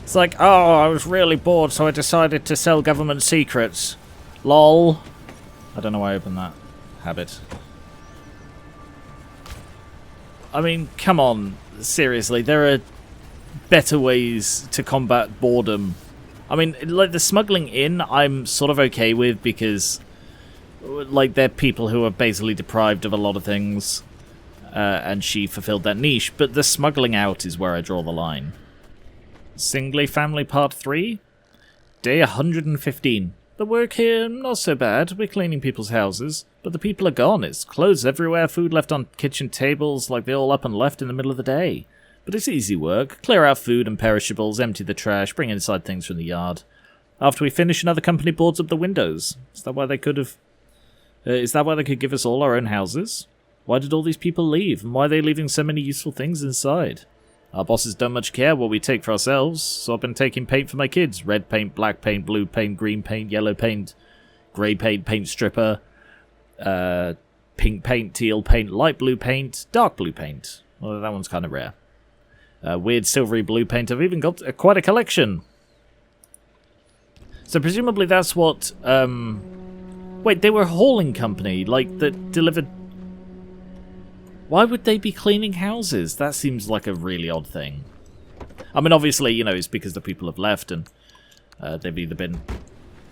It's like, oh, I was really bored, so I decided to sell government secrets. LOL. I don't know why I opened that habit. I mean, come on. Seriously, there are better ways to combat boredom. I mean, like, the smuggling in, I'm sort of okay with because, like, they're people who are basically deprived of a lot of things, and she fulfilled that niche, but the smuggling out is where I draw the line. Singly Family Part 3? Day 115. The work here, not so bad. We're cleaning people's houses, but the people are gone. It's clothes everywhere, food left on kitchen tables, like they're all up and left in the middle of the day. But it's easy work. Clear out food and perishables, empty the trash, bring inside things from the yard. After we finish, another company boards up the windows. Is that why they could have... is that why they could give us all our own houses? Why did all these people leave, and why are they leaving so many useful things inside? Our bosses don't much care what we take for ourselves, so I've been taking paint for my kids. Red paint, black paint, blue paint, green paint, yellow paint, grey paint, paint stripper, pink paint, teal paint, light blue paint, dark blue paint. Well, that one's kind of rare. Weird silvery blue paint. I've even got quite a collection. So presumably that's what... Wait, they were a hauling company, like, that delivered... Why would they be cleaning houses? That seems like a really odd thing. I mean, obviously, you know, it's because the people have left and they've either been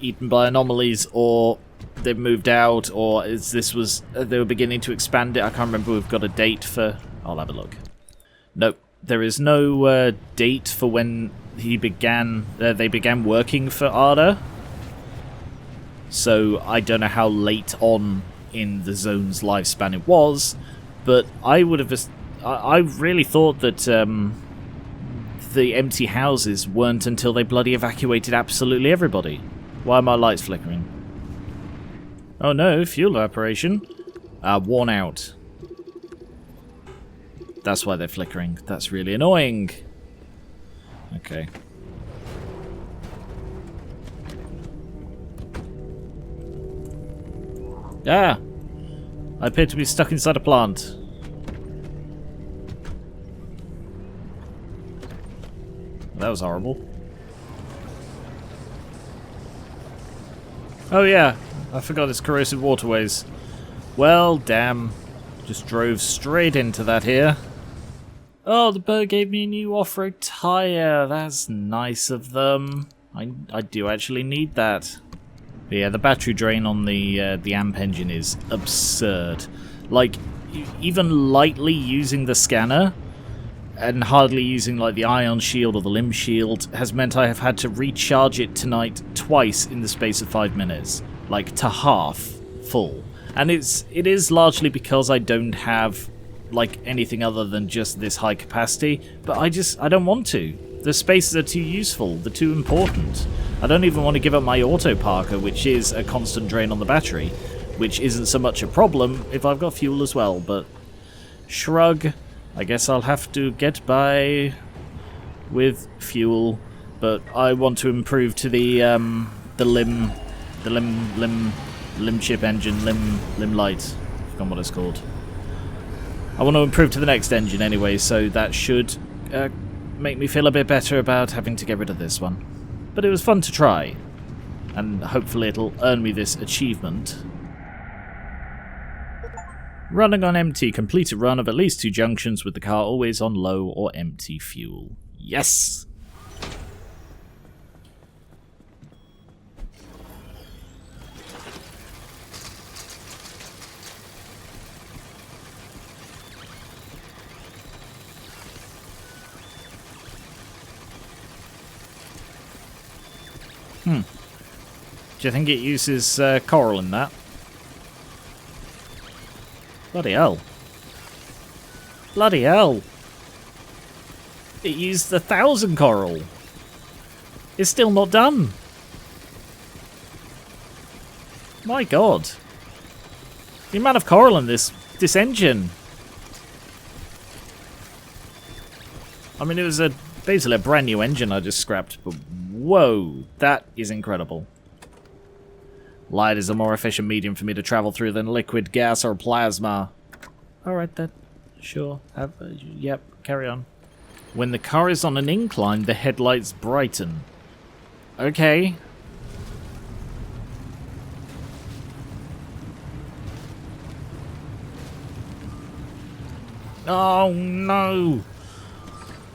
eaten by anomalies or they've moved out, or they were beginning to expand it. I can't remember. We've got a date for... I'll have a look. Nope. There is no date for when they began working for ARDA. So I don't know how late on in the zone's lifespan it was. But I would have... I really thought that the empty houses weren't until they bloody evacuated absolutely everybody. Why are my lights flickering? Oh no, fuel evaporation. Worn out. That's why they're flickering. That's really annoying. Okay. Ah! I appear to be stuck inside a plant. That was horrible. Oh yeah, I forgot it's corrosive waterways. Well, damn. Just drove straight into that here. Oh, the bird gave me a new off-road tyre. That's nice of them. I do actually need that. But yeah, the battery drain on the AMP engine is absurd. Like, even lightly using the scanner and hardly using like the ion shield or the limb shield has meant I have had to recharge it tonight twice in the space of 5 minutes. Like, to half full. And it is largely because I don't have like anything other than just this high capacity, but I don't want to. The spaces are too useful, they're too important. I don't even want to give up my auto parker, which is a constant drain on the battery, which isn't so much a problem if I've got fuel as well, but shrug. I guess I'll have to get by with fuel, but I want to improve to the limb chip engine, limb light. I've forgotten what it's called. I want to improve to the next engine anyway, so that should make me feel a bit better about having to get rid of this one. But it was fun to try, and hopefully it'll earn me this achievement. Running on empty, complete a run of at least 2 junctions with the car always on low or empty fuel. Yes! Do you think it uses coral in that? Bloody hell. Bloody hell. It used 1,000 coral. It's still not done. My god. The amount of coral in this engine. I mean, it was basically a brand new engine I just scrapped, but whoa, that is incredible. Light is a more efficient medium for me to travel through than liquid, gas, or plasma. Alright then. Sure. Yep, carry on. When the car is on an incline, the headlights brighten. Okay. Oh no!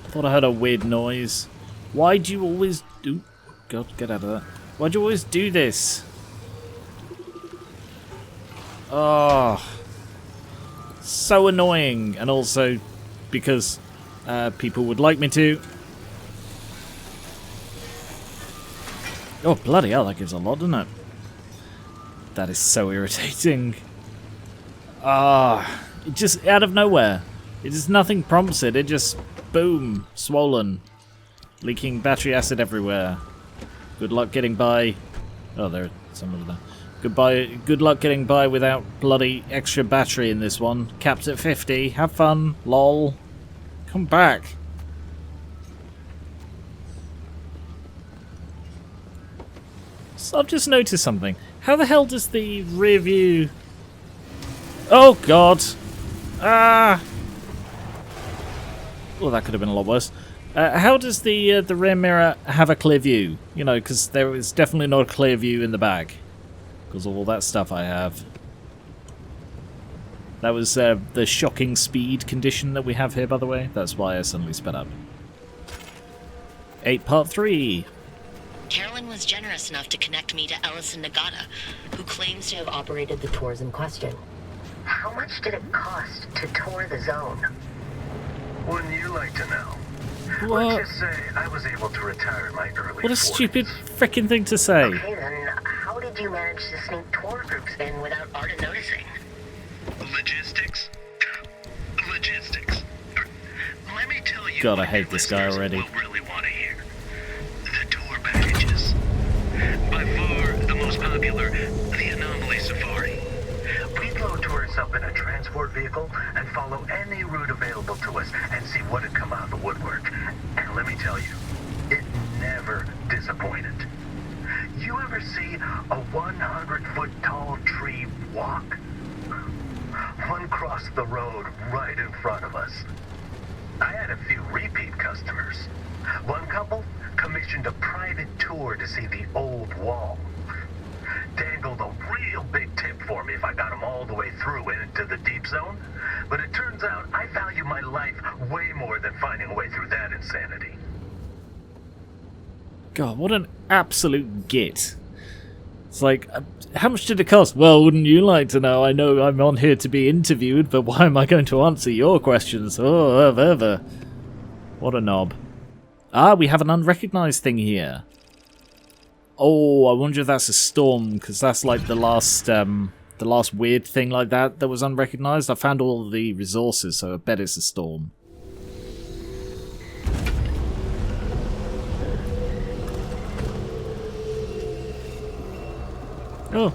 Thought I heard a weird noise. Why'd you always do... God, get out of that. Why'd you always do this? Oh. So annoying. And also because people would like me to. Oh, bloody hell, that gives a lot, doesn't it? That is so irritating. Ah, it just out of nowhere. It just nothing prompts it. It just, boom, swollen. Leaking battery acid everywhere. Good luck getting by. Oh, there are some of them. Goodbye. Good luck getting by without bloody extra battery in this one. Capped at 50. Have fun. Lol. Come back. So I've just noticed something. How the hell does the rear view... Oh, God. Ah. Well, that could have been a lot worse. How does the rear mirror have a clear view? You know, because there is definitely not a clear view in the back. Because of all that stuff I have. That was the shocking speed condition that we have here, by the way. That's why I suddenly sped up. 8 part 3. Carolyn was generous enough to connect me to Ellison Nagata, who claims to have operated the tours in question. How much did it cost to tour the zone? Wouldn't you like to know? What? Let's just say I was able to retire in my early 40s. What a stupid frickin' thing to say. Okay, then how did you manage to sneak tour groups in without Arda noticing? Logistics. Logistics. Let me tell you. God, I hate this guy already. Will really want to hear. The tour packages. By far the most popular, the Anomaly Safari. We'd load tourists up in a transport vehicle and follow any route available to us and see what had come out of the woodwork. And let me tell you, it never disappointed. You ever see a 100-foot tall tree walk? One crossed the road right in front of us. I had a few repeat customers. One couple commissioned a private tour to see the old wall. Dangled a real big tip for me if I got them all the way through and into the deep zone. But it turns out I value my life way more than finding a way through that insanity. God, what an absolute git. It's like, how much did it cost? Well, wouldn't you like to know? I know I'm on here to be interviewed, but why am I going to answer your questions? Oh, what a knob. Ah, we have an unrecognized thing here. Oh, I wonder if that's a storm, because that's like the last weird thing like that was unrecognized. I found all the resources, so I bet it's a storm. Oh,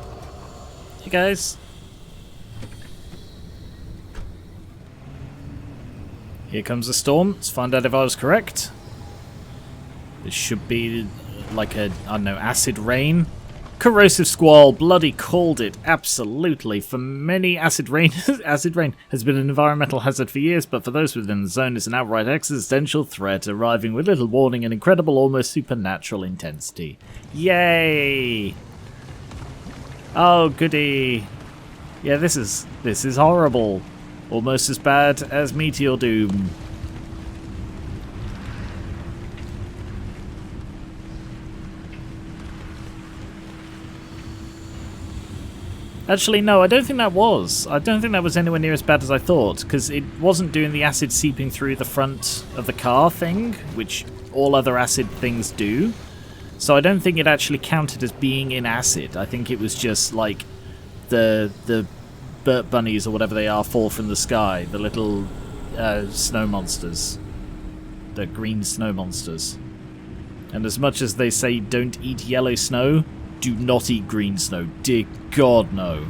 hey guys. Here comes the storm. Let's find out if I was correct. This should be like a, I don't know, acid rain. Corrosive squall, bloody called it, absolutely. For many, acid rain has been an environmental hazard for years, but for those within the zone, it's an outright existential threat, arriving with little warning and incredible, almost supernatural intensity. Yay! Oh, goody. Yeah, this is horrible. Almost as bad as Meteor Doom. Actually, no, I don't think that was. I don't think that was anywhere near as bad as I thought, because it wasn't doing the acid seeping through the front of the car thing, which all other acid things do. So I don't think it actually counted as being in acid. I think it was just like the Burt Bunnies or whatever they are fall from the sky, the little snow monsters, the green snow monsters. And as much as they say don't eat yellow snow, do not eat green snow. Dear God, no.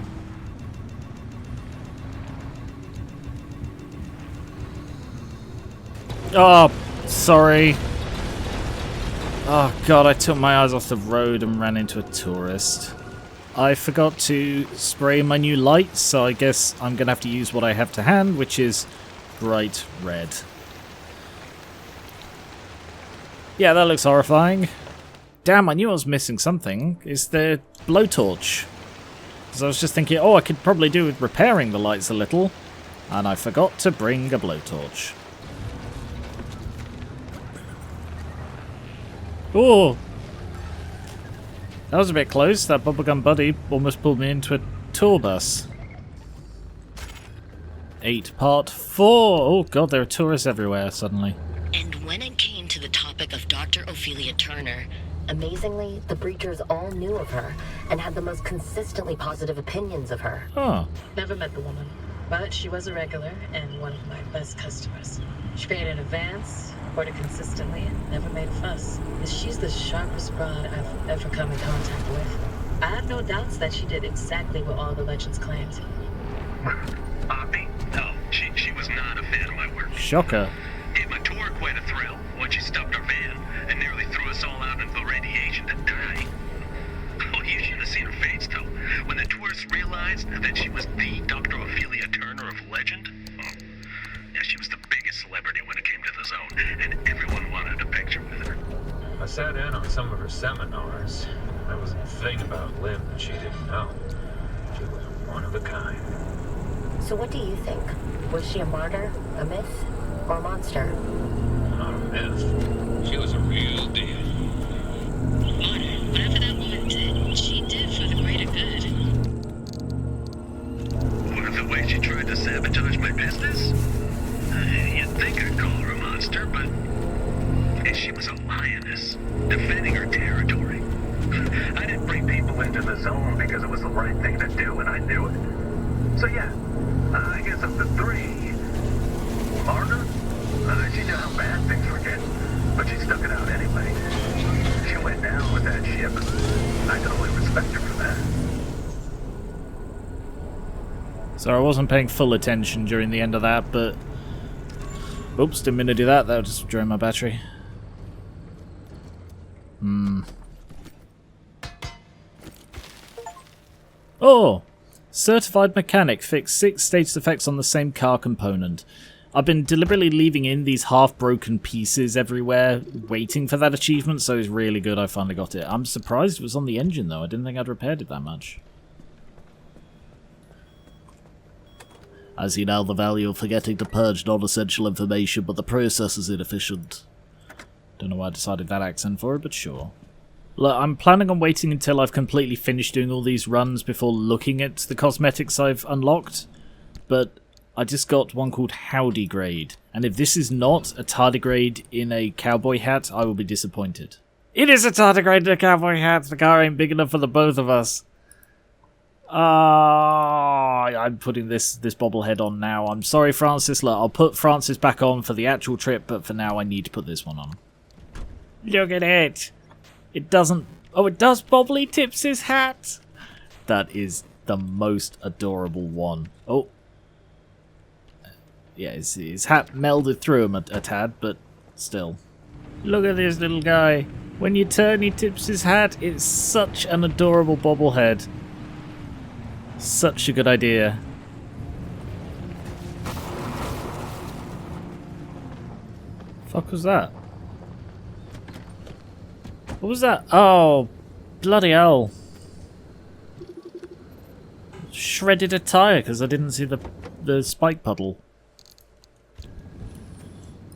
Oh, sorry. Oh God, I took my eyes off the road and ran into a tourist. I forgot to spray my new lights, so I guess I'm going to have to use what I have to hand, which is bright red. Yeah, that looks horrifying. Damn, I knew I was missing something. Is the blowtorch? Because I was just thinking, oh, I could probably do with repairing the lights a little. And I forgot to bring a blowtorch. Oh! That was a bit close. That bubblegum buddy almost pulled me into a tour bus. 8 part 4! Oh god, there are tourists everywhere suddenly. And when it came to the topic of Dr. Ophelia Turner, amazingly, the Breachers all knew of her and had the most consistently positive opinions of her. Oh. Never met the woman, but she was a regular and one of my best customers. She paid in advance, ordered consistently, and never made a fuss. She's the sharpest broad I've ever come in contact with. I have no doubts that she did exactly what all the legends claimed. Poppy? No, she was not a fan of my work. Shocker. Gave my tour quite a thrill when she stopped our van and nearly threw us all out into the radiation to die. Oh, you should have seen her face, though, when the tourists realized that she was the Dr. Ophelia Turner of legend. Oh, yeah, she was the biggest celebrity when it came to the zone, and everyone wanted a picture with her. I sat in on some of her seminars. There wasn't a thing about Lim that she didn't know. She was one of a kind. So what do you think? Was she a martyr, a myth, or a monster? Not a myth. She was a real deal. Martyr, whatever that woman did, she did for the greater good. What, the way she tried to sabotage my business? You'd think I'd call her a monster, but she was a lioness, defending her territory. I didn't bring people into the zone because it was the right thing to do, and I knew it. So yeah, I guess of the 3, Martyr? She knew how bad things were getting, but she stuck it out anyway. She went down with that ship. I can only respect her for that. So I wasn't paying full attention during the end of that, but... Oops, didn't mean to do that. That would just drain my battery. Oh! Certified mechanic fixed 6 status effects on the same car component. I've been deliberately leaving in these half-broken pieces everywhere, waiting for that achievement, so it's really good I finally got it. I'm surprised it was on the engine, though. I didn't think I'd repaired it that much. I see now the value of forgetting to purge non-essential information, but the process is inefficient. Don't know why I decided that accent for it, but sure. Look, I'm planning on waiting until I've completely finished doing all these runs before looking at the cosmetics I've unlocked, but I just got one called Howdy Grade, and if this is not a tardigrade in a cowboy hat, I will be disappointed. It is a tardigrade in a cowboy hat! The car ain't big enough for the both of us. I'm putting this bobblehead on now. I'm sorry, Francis. Look, I'll put Francis back on for the actual trip, but for now I need to put this one on. Look at it! It doesn't... Oh, it does bobbly tips his hat! That is the most adorable one. Oh. Yeah, his hat melded through him a tad, but still. Look at this little guy. When you turn, he tips his hat. It's such an adorable bobblehead. Such a good idea. Fuck was that? What was that? Oh, bloody hell. Shredded a tyre because I didn't see the spike puddle.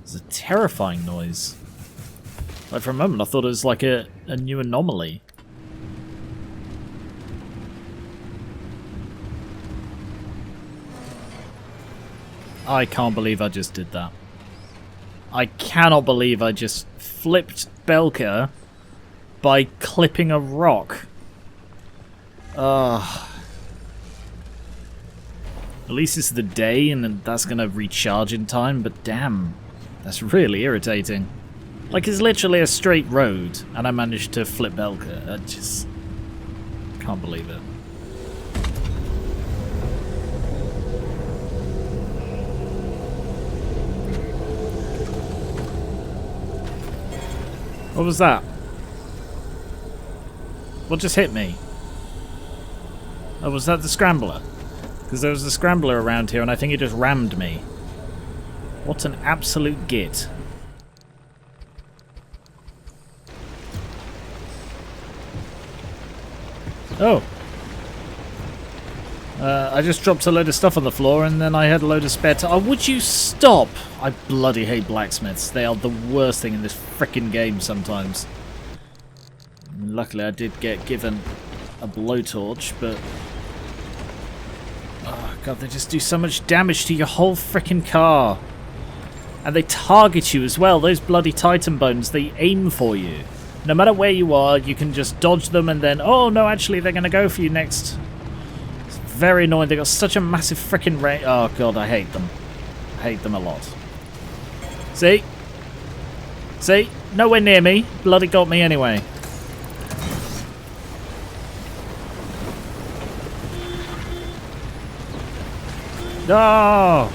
It's a terrifying noise. Like for a moment I thought it was like a new anomaly. I can't believe I just did that. I cannot believe I just flipped Belka by clipping a rock. At least it's the day and that's going to recharge in time, but damn, that's really irritating. Like, it's literally a straight road and I managed to flip Belka. I just can't believe it. What was that? What just hit me? Oh, was that the scrambler? Because there was a scrambler around here and I think it just rammed me. What an absolute git. Oh. I just dropped a load of stuff on the floor and then I had a load of spare time. Oh, would you stop? I bloody hate blacksmiths. They are the worst thing in this frickin' game sometimes. Luckily I did get given a blowtorch, but... oh god, they just do so much damage to your whole frickin' car. And they target you as well. Those bloody Titan bones, they aim for you. No matter where you are, you can just dodge them and then... oh no, actually they're going to go for you next. Very annoying. They got such a massive freaking range. Oh god, I hate them. I hate them a lot. See? See? Nowhere near me. Bloody got me anyway. Oh!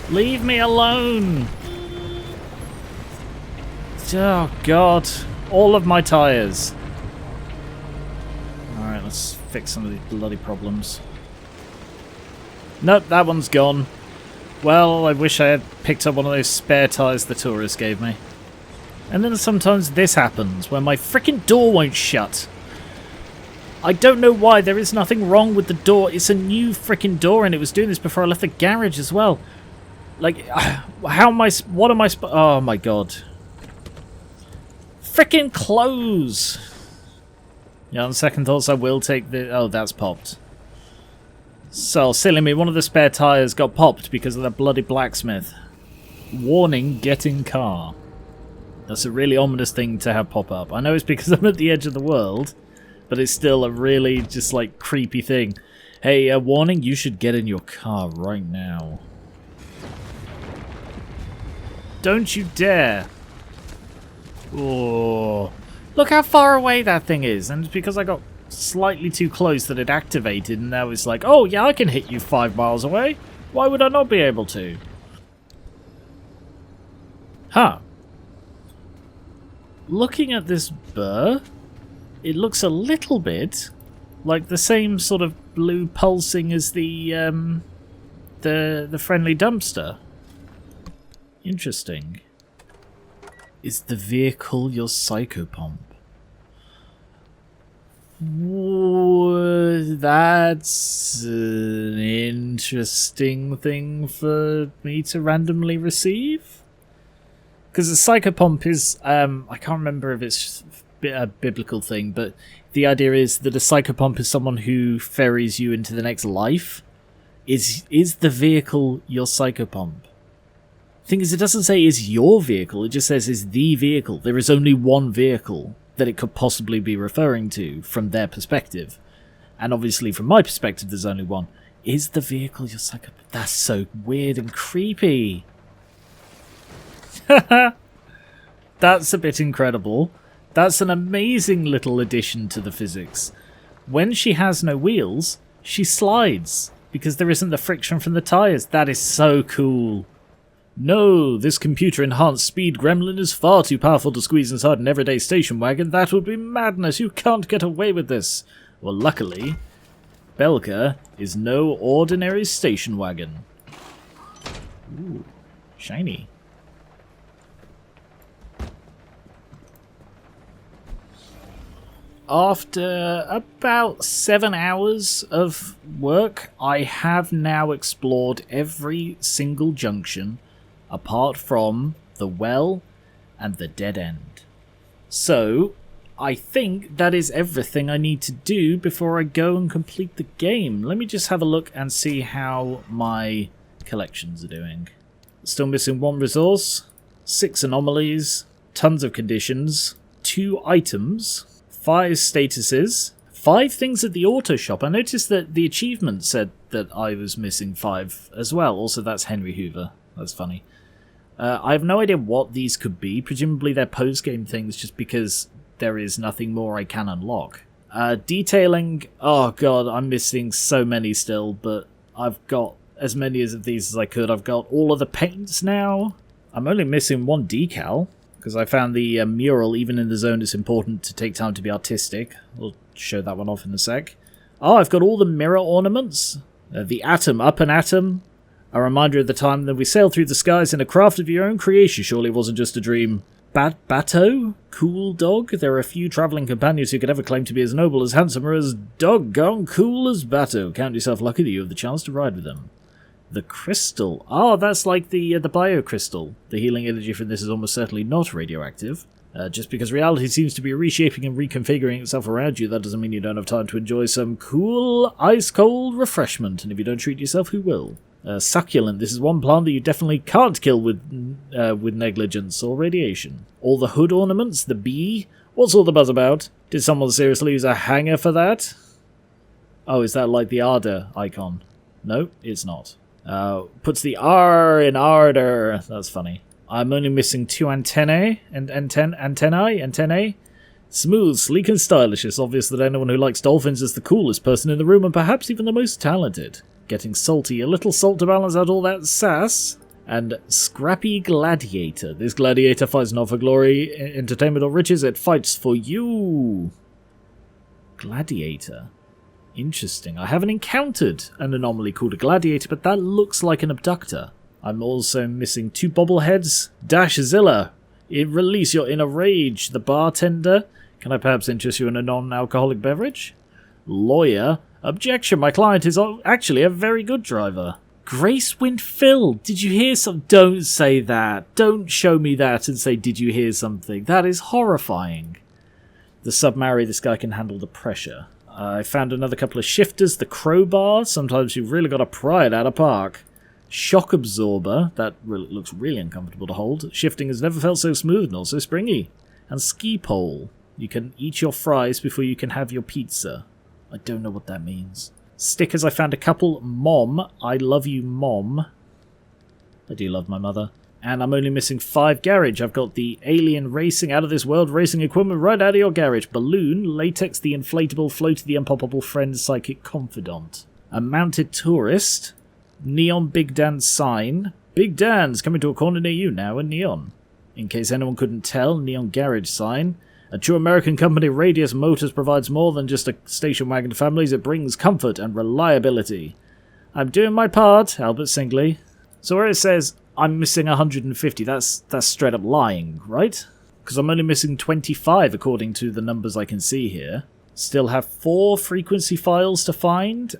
Leave me alone! Oh god. All of my tyres. Alright, let's fix some of these bloody problems. Nope, that one's gone. Well, I wish I had picked up one of those spare tyres the tourist gave me. And then sometimes this happens, where my frickin' door won't shut. I don't know why, there is nothing wrong with the door. It's a new frickin' door and it was doing this before I left the garage as well. Like, how am I... what am I... oh my god. Frickin' close! Yeah, on second thoughts I will take the... oh, that's popped. So, silly me, one of the spare tyres got popped because of that bloody blacksmith. Warning, get in car. That's a really ominous thing to have pop up. I know it's because I'm at the edge of the world, but it's still a really just like creepy thing. Hey, warning, you should get in your car right now. Don't you dare. Oh, look how far away that thing is, and it's because I got slightly too close that it activated, and now it's like, oh yeah, I can hit you 5 miles away. Why would I not be able to? Huh. Looking at this burr, it looks a little bit like the same sort of blue pulsing as the friendly dumpster. Interesting. Is the vehicle your psychopomp? That's an interesting thing for me to randomly receive. Because a psychopomp is, I can't remember if it's a biblical thing, but the idea is that a psychopomp is someone who ferries you into the next life. Is the vehicle your psychopomp? Thing is, it doesn't say is your vehicle, it just says is the vehicle. There is only one vehicle that it could possibly be referring to from their perspective. And obviously from my perspective there's only one. Is the vehicle your psychopomp? That's so weird and creepy. That's a bit incredible. That's an amazing little addition to the physics. When she has no wheels, she slides because there isn't the friction from the tyres. That is so cool. No, this computer-enhanced speed gremlin is far too powerful to squeeze inside an everyday station wagon. That would be madness. You can't get away with this. Well, luckily, Belka is no ordinary station wagon. Ooh, shiny. After about 7 hours of work, I have now explored every single junction apart from the well and the dead end. So, I think that is everything I need to do before I go and complete the game. Let me just have a look and see how my collections are doing. Still missing 1 resource, 6 anomalies, tons of conditions, 2 items, 5 statuses, 5 things at the auto shop. I noticed that the achievement said that I was missing 5 as well. Also, that's Henry Hoover. That's funny. I have no idea what these could be. Presumably they're post-game things just because there is nothing more I can unlock. Detailing, oh god, I'm missing so many still, but I've got as many of these as I could. I've got all of the paints now. I'm only missing 1 decal, because I found the mural, even in the zone, it's important to take time to be artistic. We'll show that one off in a sec. Oh, I've got all the mirror ornaments. The atom, up an atom. A reminder of the time that we sailed through the skies in a craft of your own creation. Surely it wasn't just a dream. Bato? Cool dog? There are a few travelling companions who could ever claim to be as noble, as handsome, or as doggone cool as Bato. Count yourself lucky that you have the chance to ride with them. The crystal. Oh, that's like the bio-crystal. The healing energy from this is almost certainly not radioactive. Just because reality seems to be reshaping and reconfiguring itself around you, that doesn't mean you don't have time to enjoy some cool, ice-cold refreshment. And if you don't treat yourself, who will? Succulent. This is one plant that you definitely can't kill with negligence or radiation. All the hood ornaments, the bee. What's all the buzz about? Did someone seriously use a hanger for that? Oh, is that like the Ardor icon? No, it's not. Puts the R in ardor. That's funny. I'm only missing 2 antennae. Antennae. Smooth, sleek, and stylish. It's obvious that anyone who likes dolphins is the coolest person in the room, and perhaps even the most talented. Getting salty, a little salt to balance out all that sass. And Scrappy Gladiator. This gladiator fights not for glory, entertainment, or riches. It fights for you. Gladiator. Interesting. I haven't encountered an anomaly called a gladiator, but that looks like an abductor. I'm also missing 2 bobbleheads. Dashzilla. Release your inner rage. The bartender. Can I perhaps interest you in a non-alcoholic beverage? Lawyer. Objection. My client is actually a very good driver. Gracewind Phil. Did you hear some? Don't say that. Don't show me that and say, did you hear something? That is horrifying. The submarry. This guy can handle the pressure. I found another couple of shifters. The crowbar. Sometimes you've really got to pry it out of park. Shock absorber. That looks really uncomfortable to hold. Shifting has never felt so smooth nor so springy. And ski pole. You can eat your fries before you can have your pizza. I don't know what that means. Stickers, I found a couple. Mom. I love you, Mom. I do love my mother. And I'm only missing 5 garage. I've got the alien racing, out of this world racing equipment right out of your garage. Balloon, latex, the inflatable, floaty, the unpoppable friend, psychic confidant. A mounted tourist. Neon Big Dan sign. Big Dan's coming to a corner near you now in neon. In case anyone couldn't tell, neon garage sign. A true American company, Radius Motors, provides more than just a station wagon to families. It brings comfort and reliability. I'm doing my part, Albert Singley. So where it says I'm missing 150, that's straight up lying, right? Because I'm only missing 25 according to the numbers I can see here. Still have 4 frequency files to find,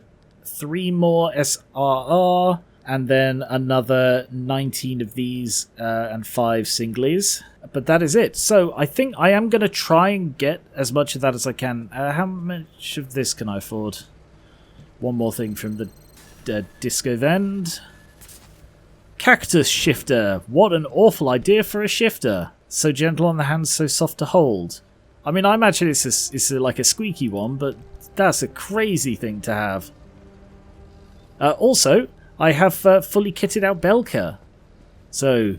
3 more SRR, and then another 19 of these and 5 singlies. But that is it. So I think I am going to try and get as much of that as I can. How much of this can I afford? One more thing from the disco vend. Cactus shifter. What an awful idea for a shifter. So gentle on the hands, so soft to hold. I mean, I imagine it's like a squeaky one, but that's a crazy thing to have. Also, I have fully kitted out Belka. So,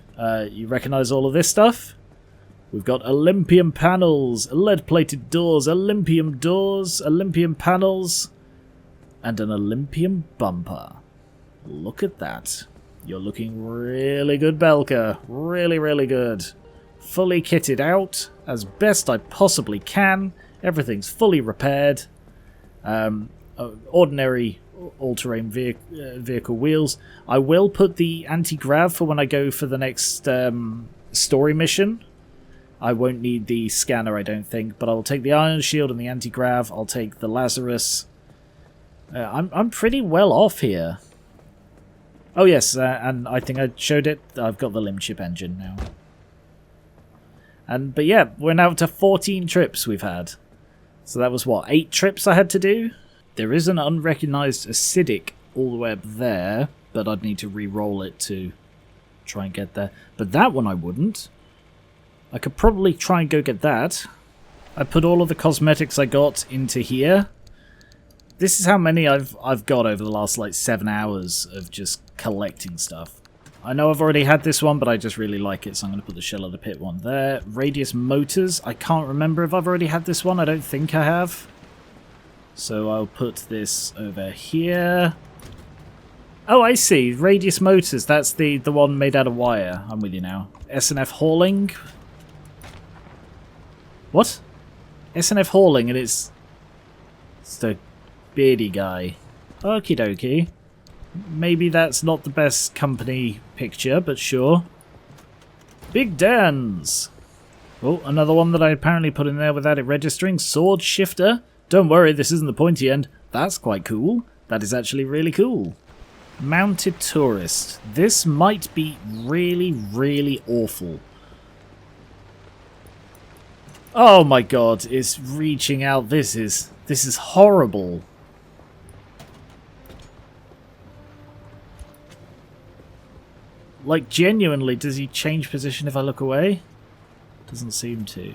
you recognise all of this stuff? We've got Olympium panels, lead-plated doors, Olympium panels, and an Olympium bumper. Look at that. You're looking really good, Belka. Really, really good. Fully kitted out, as best I possibly can. Everything's fully repaired. Ordinary all-terrain vehicle wheels. I will put the anti-grav for when I go for the next story mission. I won't need the scanner, I don't think, but I'll take the iron shield and the anti-grav. I'll take the Lazarus. I'm pretty well off here. Oh yes, and I think I showed it. I've got the limb chip engine now. But yeah, we're now up to 14 trips we've had. So that was what, 8 trips I had to do? There is an unrecognized acidic all the way up there, but I'd need to re-roll it to try and get there. But that one I wouldn't. I could probably try and go get that. I put all of the cosmetics I got into here. This is how many I've got over the last like 7 hours of just collecting stuff. I know I've already had this one, but I just really like it, so I'm going to put the Shell of the Pit one there. Radius Motors. I can't remember if I've already had this one. I don't think I have. So I'll put this over here. Oh, I see. Radius Motors. That's the one made out of wire. I'm with you now. SNF Hauling. What? SNF Hauling, and it's the beardy guy. Okie dokie. Maybe that's not the best company picture, but sure. Big Dan's. Oh, another one that I apparently put in there without it registering. Sword Shifter. Don't worry, this isn't the pointy end. That's quite cool. That is actually really cool. Mounted Tourist. This might be really, really awful. Oh my god, it's reaching out. This is horrible. Like, genuinely, does he change position if I look away? Doesn't seem to.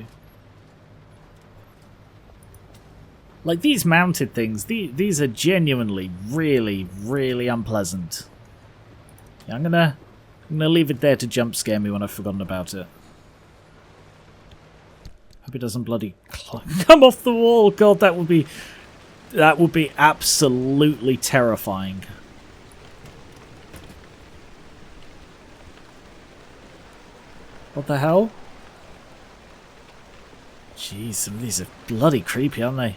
Like, these mounted things, these are genuinely really, really unpleasant. Yeah, I'm gonna leave it there to jump scare me when I've forgotten about it. Hope it doesn't bloody come off the wall. God, that would be absolutely terrifying. What the hell? Jeez, some of these are bloody creepy, aren't they?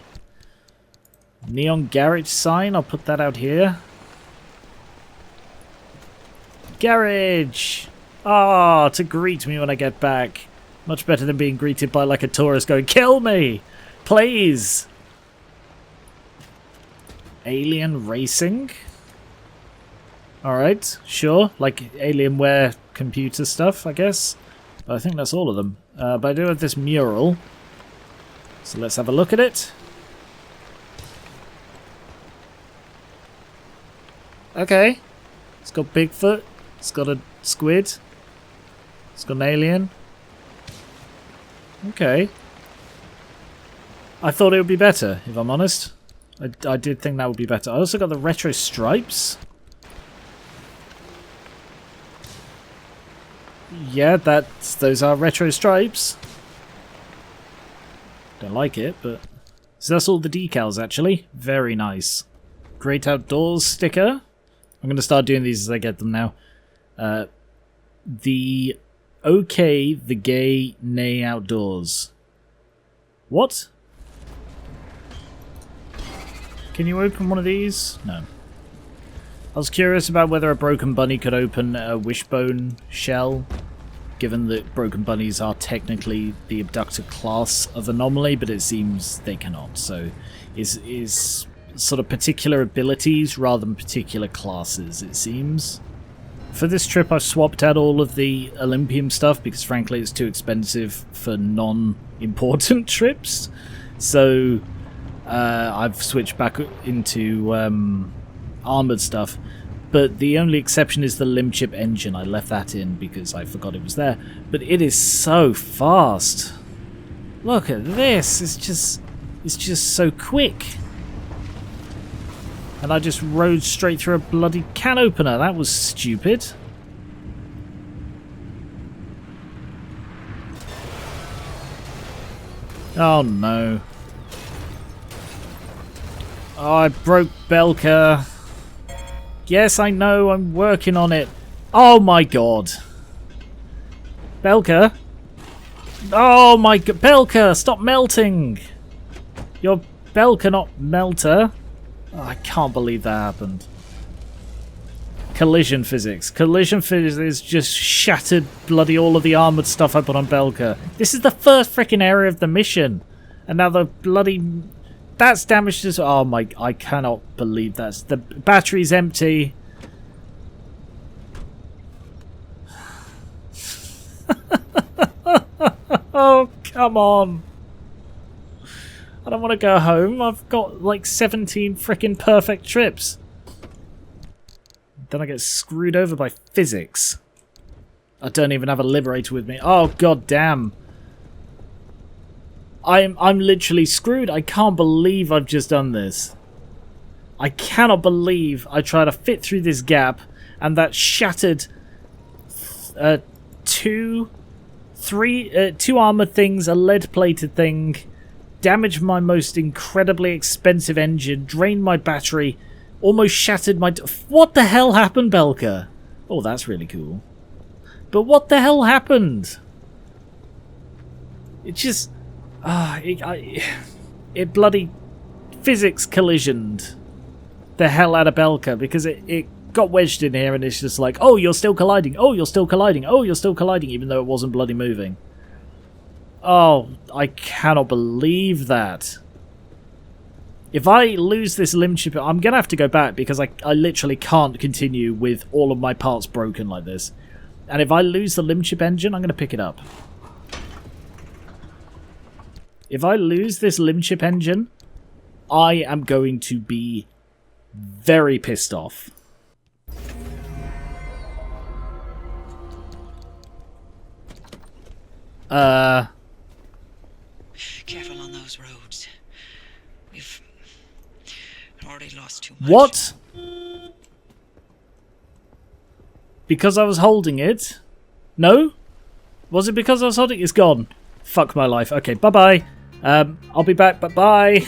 Neon garage sign, I'll put that out here. Garage! Ah, to greet me when I get back. Much better than being greeted by like a tourist going, kill me! Please! Alien racing? Alright, sure. Like Alienware computer stuff, I guess. But I think that's all of them. But I do have this mural. So let's have a look at it. Okay. It's got Bigfoot. It's got a squid. It's got an alien. Okay. I thought it would be better, if I'm honest. I did think that would be better. I also got the retro stripes. Yeah, those are retro stripes. Don't like it, but... So that's all the decals, actually. Very nice. Great Outdoors sticker. I'm going to start doing these as I get them now. The OK, the Gay, Nay Outdoors. What? Can you open one of these? No. I was curious about whether a broken bunny could open a wishbone shell, given that broken bunnies are technically the abductor class of anomaly, but it seems they cannot. So is sort of particular abilities rather than particular classes, it seems. For this trip I've swapped out all of the Olympium stuff because frankly it's too expensive for non-important trips. So I've switched back into armoured stuff. But the only exception is the limb chip engine. I left that in because I forgot it was there. But it is so fast. Look at this. It's just so quick. And I just rode straight through a bloody can opener. That was stupid. Oh no. Oh, I broke Belka. Yes, I know. I'm working on it. Oh my god. Belka? Oh my god. Belka, stop melting. You're Belka, not Melter. Oh, I can't believe that happened. Collision physics. Collision physics just shattered bloody all of the armoured stuff I put on Belka. This is the first freaking area of the mission. And now the bloody... That's damaged as... Oh my... I cannot believe that's... The battery's empty. Oh, come on. I don't want to go home. I've got like 17 freaking perfect trips. Then I get screwed over by physics. I don't even have a liberator with me. Oh god damn. I'm literally screwed. I can't believe I've just done this. I cannot believe I tried to fit through this gap and that shattered two armored things, a lead plated thing, damaged my most incredibly expensive engine, drained my battery, almost shattered my... What the hell happened, Belka? Oh, that's really cool. But what the hell happened? It just... it bloody physics collisioned the hell out of Belka because it got wedged in here and it's just like, oh, you're still colliding, oh, you're still colliding, oh, you're still colliding, even though it wasn't bloody moving. Oh, I cannot believe that. If I lose this limb chip, I'm going to have to go back because I literally can't continue with all of my parts broken like this. And if I lose the limb chip engine, I'm going to pick it up. If I lose this limb chip engine, I am going to be very pissed off. Careful on those roads. We've already lost too much. What? Because I was holding it? No? Was it because I was holding it? It's gone. Fuck my life. Okay, bye-bye. I'll be back, but bye.